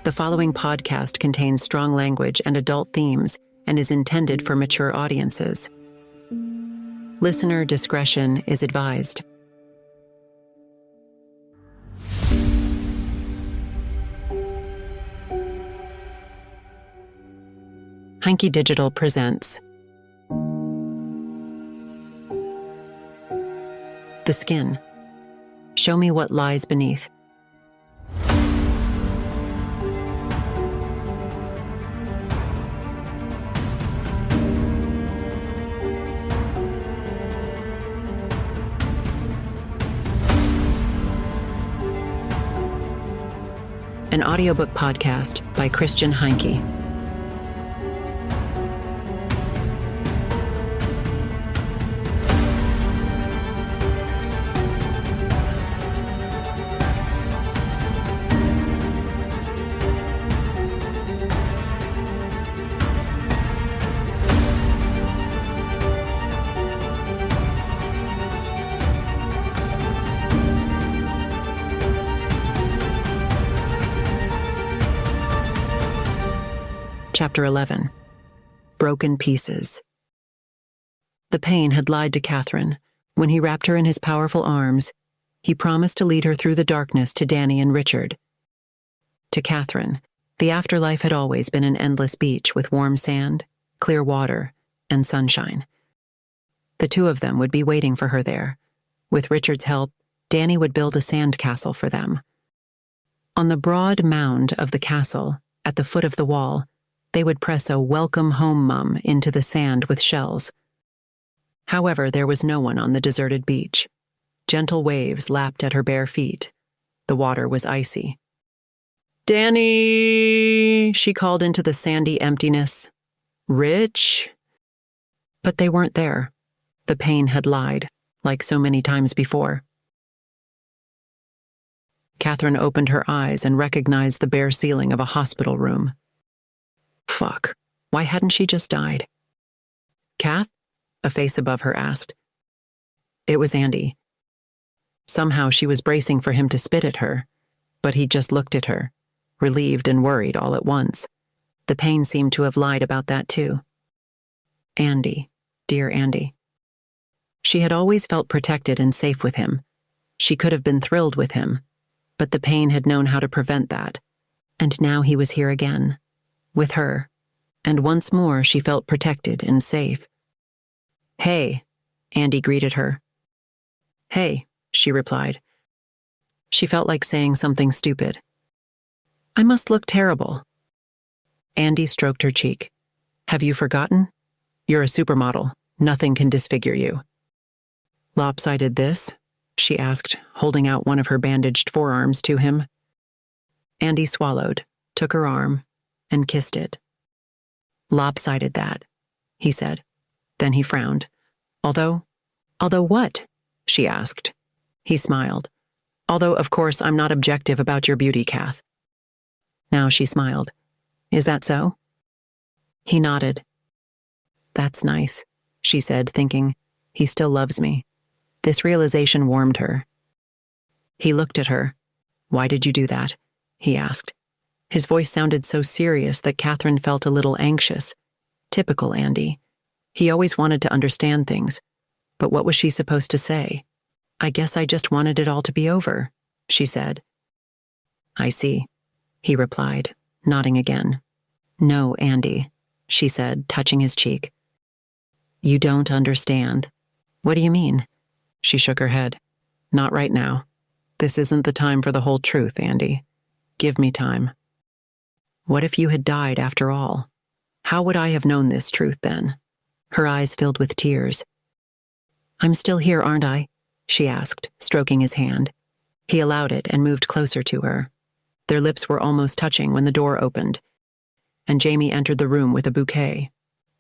The following podcast contains strong language and adult themes and is intended for mature audiences. Listener discretion is advised. Hanky Digital presents The Skin. Show me what lies beneath. An audiobook podcast by Christian Heinke. Chapter 11. Broken Pieces. The pain had lied to Katherine. When he wrapped her in his powerful arms, he promised to lead her through the darkness to Danny and Richard. To Katherine, the afterlife had always been an endless beach with warm sand, clear water, and sunshine. The two of them would be waiting for her there. With Richard's help, Danny would build a sand castle for them. On the broad mound of the castle, at the foot of the wall, they would press a "Welcome home, Mum" into the sand with shells. However, there was no one on the deserted beach. Gentle waves lapped at her bare feet. The water was icy. "Danny," she called into the sandy emptiness. "Rich?" But they weren't there. The pain had lied, like so many times before. Katherine opened her eyes and recognized the bare ceiling of a hospital room. Fuck. Why hadn't she just died? "Kath?" a face above her asked. It was Andy. Somehow she was bracing for him to spit at her, but he just looked at her, relieved and worried all at once. The pain seemed to have lied about that too. Andy, dear Andy. She had always felt protected and safe with him. She could have been thrilled with him, but the pain had known how to prevent that. And now he was here again. With her, and once more she felt protected and safe. "Hey," Andy greeted her. "Hey," she replied. She felt like saying something stupid. "I must look terrible." Andy stroked her cheek. "Have you forgotten? You're a supermodel. Nothing can disfigure you." "Lopsided this?" she asked, holding out one of her bandaged forearms to him. Andy swallowed, took her arm, and kissed it. "Lopsided that," he said. Then he frowned. Although what?" she asked. He smiled. "Although, of course, I'm not objective about your beauty, Kath." Now she smiled. "Is that so?" He nodded. "That's nice," she said, thinking, he still loves me. This realization warmed her. He looked at her. "Why did you do that?" he asked. His voice sounded so serious that Katherine felt a little anxious. Typical Andy. He always wanted to understand things. But what was she supposed to say? "I guess I just wanted it all to be over," she said. "I see," he replied, nodding again. "No, Andy," she said, touching his cheek. "You don't understand." "What do you mean?" She shook her head. "Not right now. This isn't the time for the whole truth, Andy. Give me time." What if you had died after all? How would I have known this truth then? Her eyes filled with tears. "I'm still here, aren't I?" she asked, stroking his hand. He allowed it and moved closer to her. Their lips were almost touching when the door opened, and Jamie entered the room with a bouquet.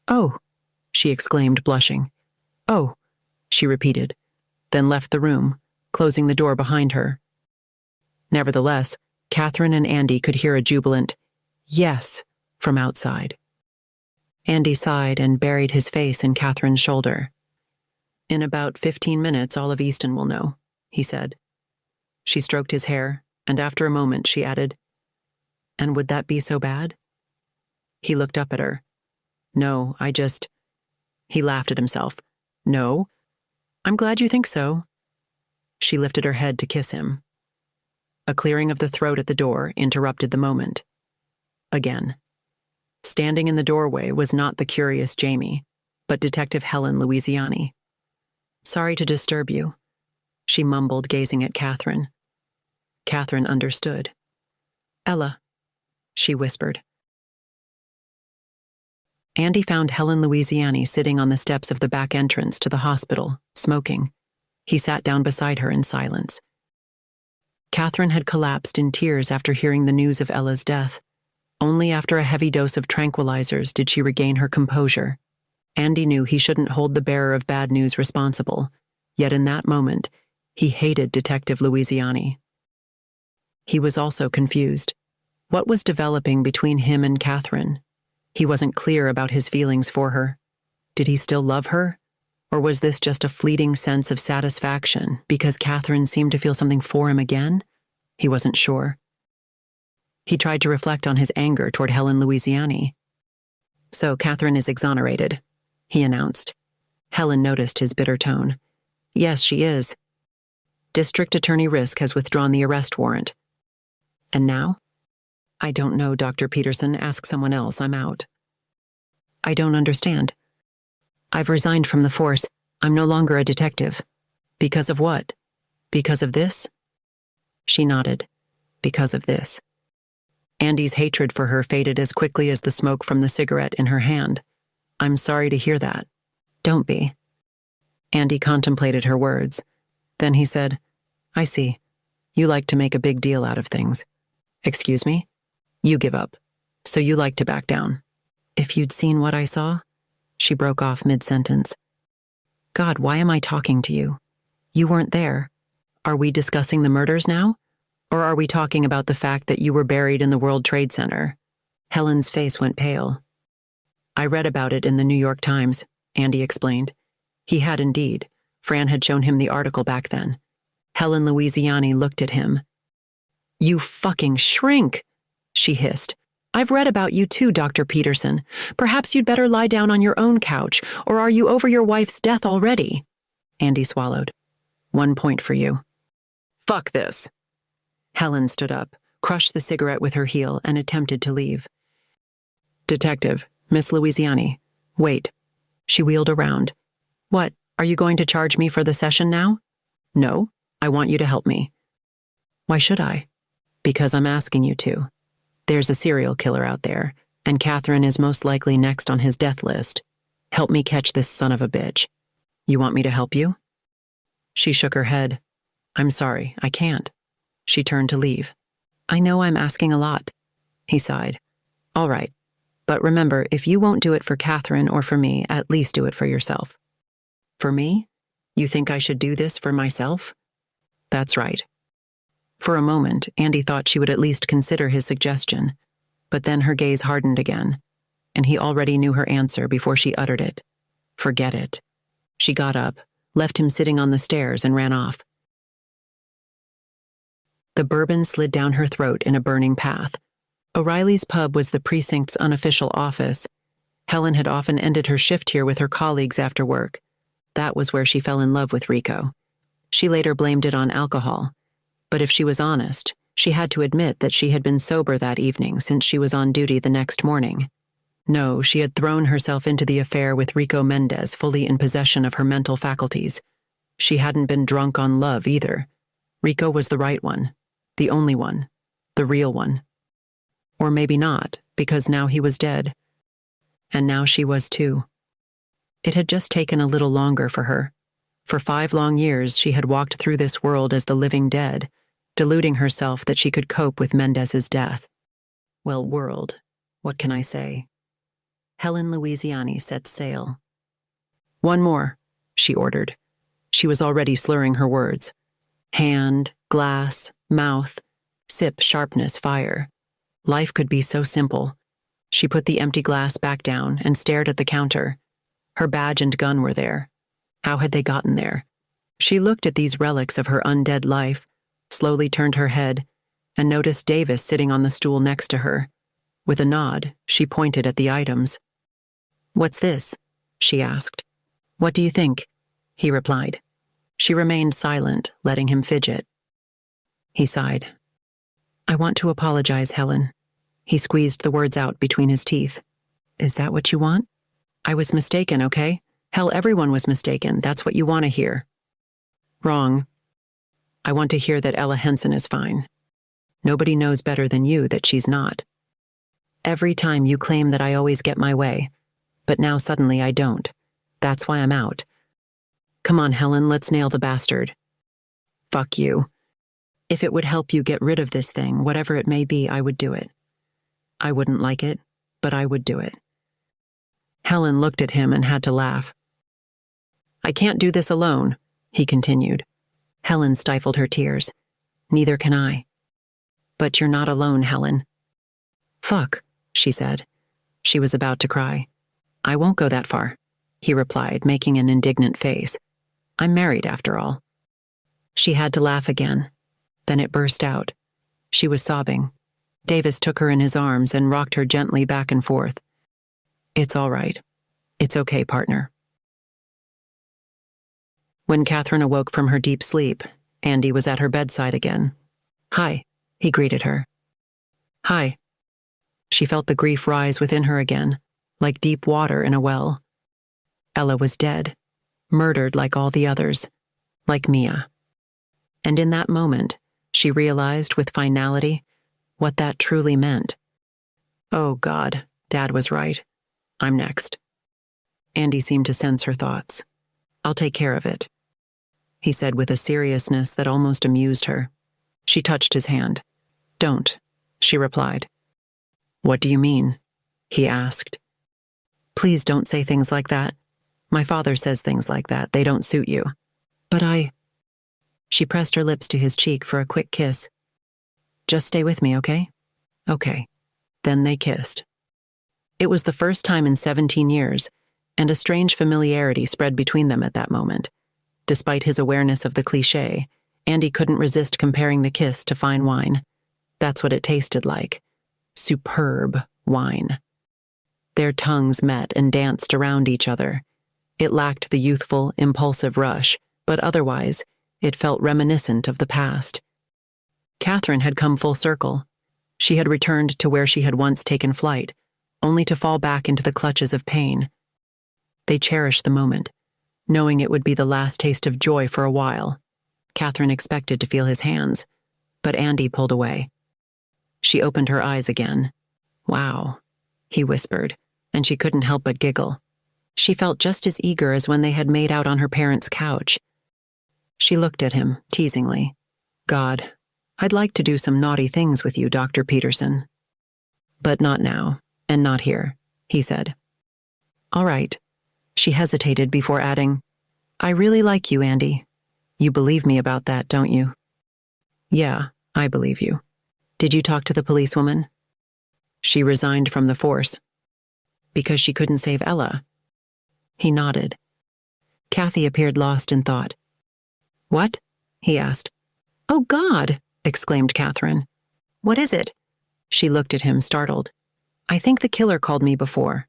"Oh," she exclaimed, blushing. "Oh," she repeated, then left the room, closing the door behind her. Nevertheless, Katherine and Andy could hear a jubilant "Yes" from outside. Andy sighed and buried his face in Katherine's shoulder. "In about 15 minutes, all of Easton will know," he said. She stroked his hair, and after a moment she added, And would that be so bad? He looked up at her. No, He laughed at himself. No, I'm glad you think so. She lifted her head to kiss him. A clearing of the throat at the door interrupted the moment. Again. Standing in the doorway was not the curious Jamie, but Detective Helen Louisiani. Sorry to disturb you, she mumbled, gazing at Katherine. Katherine understood. Ella, she whispered. Andy found Helen Louisiani sitting on the steps of the back entrance to the hospital, smoking. He sat down beside her in silence. Katherine had collapsed in tears after hearing the news of Ella's death. Only after a heavy dose of tranquilizers did she regain her composure. Andy knew he shouldn't hold the bearer of bad news responsible, yet in that moment, he hated Detective Louisiani. He was also confused. What was developing between him and Katherine? He wasn't clear about his feelings for her. Did he still love her? Or was this just a fleeting sense of satisfaction because Katherine seemed to feel something for him again? He wasn't sure. He tried to reflect on his anger toward Helen Louisiani. So Katherine is exonerated, he announced. Helen noticed his bitter tone. Yes, she is. District Attorney Risk has withdrawn the arrest warrant. And now? I don't know, Dr. Peterson. Ask someone else. I'm out. I don't understand. I've resigned from the force. I'm no longer a detective. Because of what? Because of this? She nodded. Because of this. Andy's hatred for her faded as quickly as the smoke from the cigarette in her hand. I'm sorry to hear that. Don't be. Andy contemplated her words. Then he said, I see. You like to make a big deal out of things. Excuse me? You give up. So you like to back down. If you'd seen what I saw? She broke off mid-sentence. God, why am I talking to you? You weren't there. Are we discussing the murders now? Or are we talking about the fact that you were buried in the World Trade Center? Helen's face went pale. I read about it in the New York Times, Andy explained. He had indeed. Fran had shown him the article back then. Helen Louisiani looked at him. You fucking shrink, she hissed. I've read about you too, Dr. Peterson. Perhaps you'd better lie down on your own couch, or are you over your wife's death already? Andy swallowed. 1 point for you. Fuck this. Helen stood up, crushed the cigarette with her heel, and attempted to leave. Detective, Miss Louisiani, wait. She wheeled around. What, are you going to charge me for the session now? No, I want you to help me. Why should I? Because I'm asking you to. There's a serial killer out there, and Katherine is most likely next on his death list. Help me catch this son of a bitch. You want me to help you? She shook her head. I'm sorry, I can't. She turned to leave. I know I'm asking a lot. He sighed. All right. But remember, if you won't do it for Katherine or for me, at least do it for yourself. For me? You think I should do this for myself? That's right. For a moment, Andy thought she would at least consider his suggestion, but then her gaze hardened again, and he already knew her answer before she uttered it. Forget it. She got up, left him sitting on the stairs, and ran off. The bourbon slid down her throat in a burning path. O'Reilly's pub was the precinct's unofficial office. Helen had often ended her shift here with her colleagues after work. That was where she fell in love with Rico. She later blamed it on alcohol. But if she was honest, she had to admit that she had been sober that evening since she was on duty the next morning. No, she had thrown herself into the affair with Rico Mendez fully in possession of her mental faculties. She hadn't been drunk on love either. Rico was the right one, the only one, the real one. Or maybe not, because now he was dead. And now she was too. It had just taken a little longer for her. For 5 long years, she had walked through this world as the living dead, deluding herself that she could cope with Mendez's death. Well, world, what can I say? Helen Louisiani set sail. One more, she ordered. She was already slurring her words. Hand, glass, mouth, sip, sharpness, fire. Life could be so simple. She put the empty glass back down and stared at the counter. Her badge and gun were there. How had they gotten there? She looked at these relics of her undead life, slowly turned her head, and noticed Davis sitting on the stool next to her. With a nod, she pointed at the items. "What's this?" she asked. "What do you think?" he replied. She remained silent, letting him fidget. He sighed. "I want to apologize, Helen." He squeezed the words out between his teeth. "Is that what you want?" "I was mistaken, okay? Hell, everyone was mistaken. That's what you want to hear." "Wrong. I want to hear that Ella Henson is fine. Nobody knows better than you that she's not. Every time you claim that I always get my way, but now suddenly I don't. That's why I'm out. Come on, Helen, let's nail the bastard." "Fuck you. If it would help you get rid of this thing, whatever it may be, I would do it. I wouldn't like it, but I would do it." Helen looked at him and had to laugh. "I can't do this alone," he continued. Helen stifled her tears. "Neither can I." "But you're not alone, Helen." "Fuck," she said. She was about to cry. "I won't go that far," he replied, making an indignant face. "I'm married, after all." She had to laugh again. Then it burst out. She was sobbing. Davis took her in his arms and rocked her gently back and forth. "It's all right. It's okay, partner." When Katherine awoke from her deep sleep, Andy was at her bedside again. "Hi," he greeted her. "Hi." She felt the grief rise within her again, like deep water in a well. Ella was dead, murdered like all the others, like Mia. And in that moment, she realized with finality what that truly meant. Oh God, Dad was right. I'm next. Andy seemed to sense her thoughts. "I'll take care of it," he said with a seriousness that almost amused her. She touched his hand. "Don't," she replied. "What do you mean?" he asked. "Please don't say things like that. My father says things like that. They don't suit you." "But I—" She pressed her lips to his cheek for a quick kiss. "Just stay with me, okay?" "Okay." Then they kissed. It was the first time in 17 years, and a strange familiarity spread between them at that moment. Despite his awareness of the cliché, Andy couldn't resist comparing the kiss to fine wine. That's what it tasted like. Superb wine. Their tongues met and danced around each other. It lacked the youthful, impulsive rush, but otherwise, it felt reminiscent of the past. Katherine had come full circle. She had returned to where she had once taken flight, only to fall back into the clutches of pain. They cherished the moment, knowing it would be the last taste of joy for a while. Katherine expected to feel his hands, but Andy pulled away. She opened her eyes again. "Wow," he whispered, and she couldn't help but giggle. She felt just as eager as when they had made out on her parents' couch. She looked at him, teasingly. "God, I'd like to do some naughty things with you, Dr. Peterson." "But not now, and not here," he said. "All right." She hesitated before adding, "I really like you, Andy. You believe me about that, don't you?" "Yeah, I believe you. Did you talk to the policewoman?" "She resigned from the force." "Because she couldn't save Ella?" He nodded. Kathy appeared lost in thought. "What?" he asked. "Oh, God!" exclaimed Katherine. "What is it?" She looked at him, startled. "I think the killer called me before."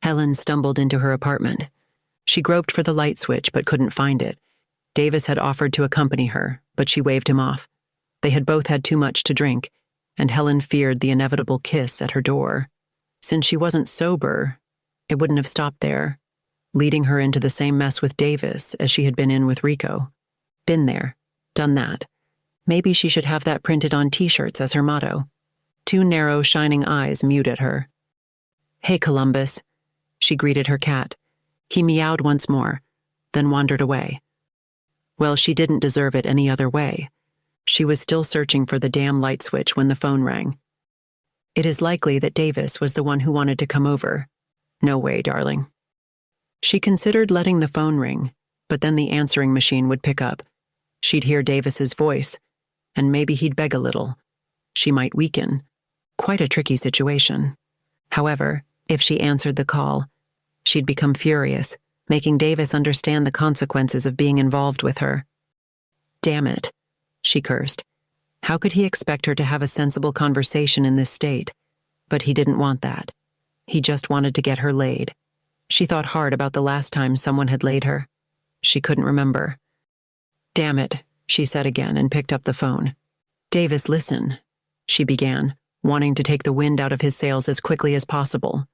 Helen stumbled into her apartment. She groped for the light switch but couldn't find it. Davis had offered to accompany her, but she waved him off. They had both had too much to drink, and Helen feared the inevitable kiss at her door. Since she wasn't sober, it wouldn't have stopped there, leading her into the same mess with Davis as she had been in with Rico. Been there, done that. Maybe she should have that printed on t-shirts as her motto. Two narrow, shining eyes mewed at her. "Hey, Columbus," she greeted her cat. He meowed once more, then wandered away. Well, she didn't deserve it any other way. She was still searching for the damn light switch when the phone rang. It is likely that Davis was the one who wanted to come over. No way, darling. She considered letting the phone ring, but then the answering machine would pick up. She'd hear Davis's voice, and maybe he'd beg a little. She might weaken. Quite a tricky situation. However, if she answered the call, she'd become furious, making Davis understand the consequences of being involved with her. Damn it. she cursed. How could he expect her to have a sensible conversation in this state? But he didn't want that. He just wanted to get her laid. She thought hard about the last time someone had laid her. She couldn't remember. "Damn it," she said again and picked up the phone. "Davis, listen," she began, wanting to take the wind out of his sails as quickly as possible.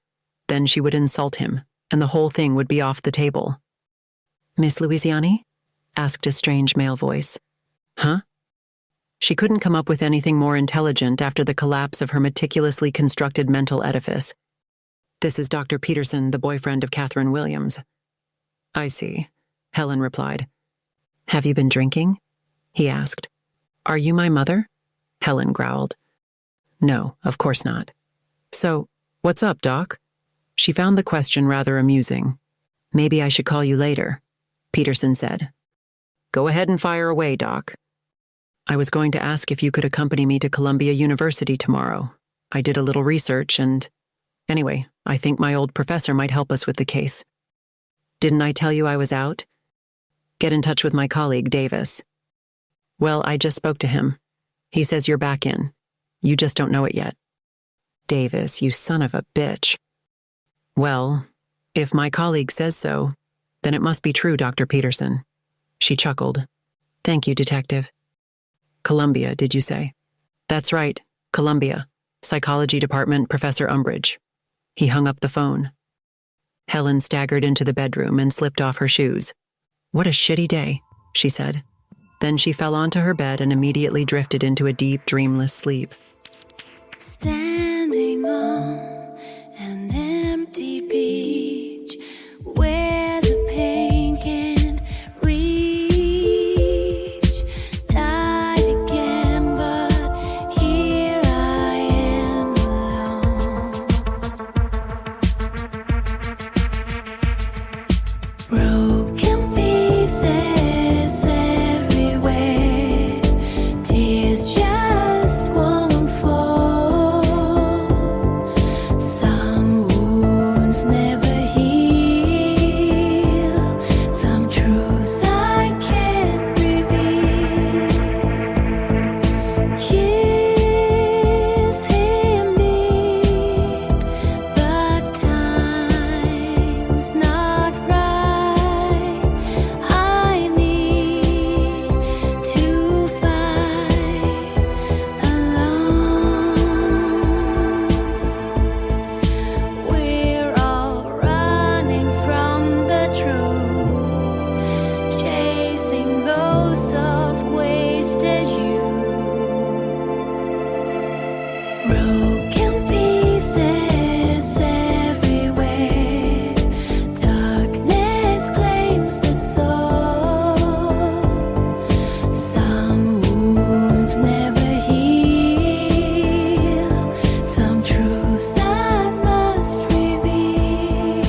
Then she would insult him, and the whole thing would be off the table. "Miss Louisiani?" asked a strange male voice. "Huh?" She couldn't come up with anything more intelligent after the collapse of her meticulously constructed mental edifice. "This is Dr. Peterson, the boyfriend of Katherine Williams." "I see," Helen replied. "Have you been drinking?" he asked. "Are you my mother?" Helen growled. "No, of course not." "So, what's up, Doc?" She found the question rather amusing. "Maybe I should call you later," Peterson said. "Go ahead and fire away, Doc." "I was going to ask if you could accompany me to Columbia University tomorrow. I did a little research and... Anyway, I think my old professor might help us with the case." "Didn't I tell you I was out?" "Get in touch with my colleague, Davis." "Well, I just spoke to him. He says you're back in. You just don't know it yet." "Davis, you son of a bitch." "Well, if my colleague says so, then it must be true, Dr. Peterson." She chuckled. "Thank you, Detective." "Columbia, did you say?" "That's right, Columbia. Psychology Department, Professor Umbridge." He hung up the phone. Helen staggered into the bedroom and slipped off her shoes. "What a shitty day," she said. Then she fell onto her bed and immediately drifted into a deep, dreamless sleep. Standing on an empty beach where the pain can't reach. Died again, but here I am alone. Broken pieces everywhere. Tears just won't fall. Some wounds never heal. Some truths I can't reveal. Kiss him deep, but time's not right. I need to fight alone. We're all running from the truth, chasing ghosts of wasted youth. Broken pieces everywhere. Darkness claims the soul. Some wounds never heal. Some truths I must reveal.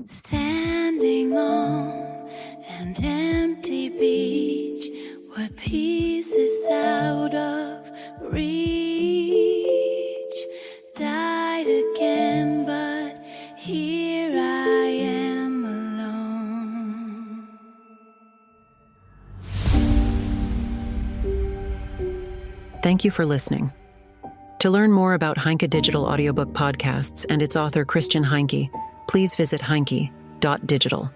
Standing on an empty beach where peace is out of reach. Died again, but here I am alone. Thank you for listening. To learn more about Heinke Digital Audiobook Podcasts and its author Christian Heinke, please visit heinke.digital.